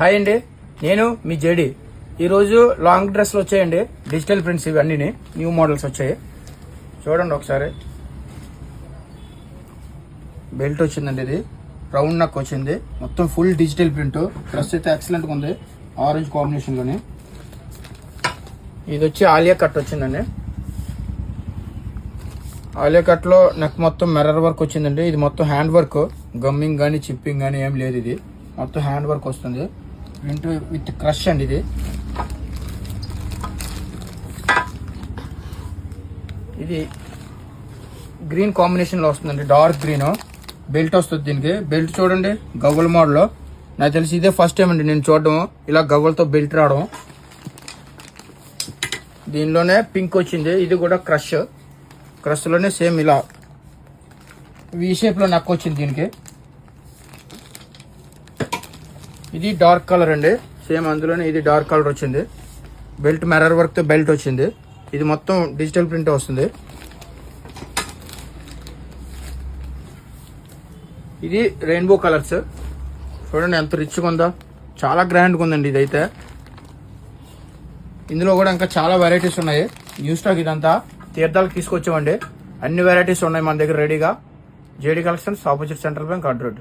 Hi అండి, నేను మీ JD. ఈరోజు లాంగ్ డ్రెస్లు వచ్చాయండి, డిజిటల్ ప్రింట్స్ ఇవన్నీ న్యూ మోడల్స్ వచ్చాయి. చూడండి ఒకసారి. బెల్ట్ వచ్చిందండి, ఇది రౌండ్ నెక్ వచ్చింది, మొత్తం ఫుల్ డిజిటల్ ప్రింట్. డ్రెస్ అయితే ఎక్సలెంట్గా ఉంది, ఆరెంజ్ కాంబినేషన్లోని. ఇది వచ్చి ఆలియా కట్ వచ్చిందండి. ఆలియా కట్లో నెక్ మొత్తం మిర్రర్ వర్క్ వచ్చిందండి. ఇది మొత్తం హ్యాండ్ వర్క్, గమ్మింగ్ కానీ చిప్పింగ్ కానీ ఏం లేదు. ఇది మొత్తం హ్యాండ్ వర్క్ వస్తుంది. ప్రింట్ విత్ క్రష్ అండి. ఇది గ్రీన్ కాంబినేషన్లో వస్తుందండి, డార్క్ గ్రీన్. బెల్ట్ వస్తుంది దీనికి. బెల్ట్ చూడండి, గవ్వల మోడల్. నాకు తెలిసి ఇదే ఫస్ట్ టైం అండి నేను చూడడం, ఇలా గవ్వలతో బెల్ట్ రావడం. దీనిలోనే పింక్ వచ్చింది, ఇది కూడా క్రష్లోనే సేమ్ ఇలా వి షేప్లో నక్ వచ్చింది దీనికి. ఇది డార్క్ కలర్ అండి, సేమ్ అందులోనే ఇది డార్క్ కలర్ వచ్చింది. బెల్ట్ మిర్రర్ వర్క్తో బెల్ట్ వచ్చింది. ఇది మొత్తం డిజిటల్ ప్రింట్ వస్తుంది. ఇది రెయిన్బో కలర్స్. చూడండి ఎంత రిచ్గా ఉందో, చాలా గ్రాండ్గా ఉందండి ఇదైతే. ఇందులో కూడా ఇంకా చాలా వెరైటీస్ ఉన్నాయి. న్యూ స్టాక్ ఇదంతా తీర్థాలకు తీసుకొచ్చామండి. అన్ని వెరైటీస్ ఉన్నాయి మన దగ్గర రెడీగా. JD collections, opposite central bank, అడ్రోడ్.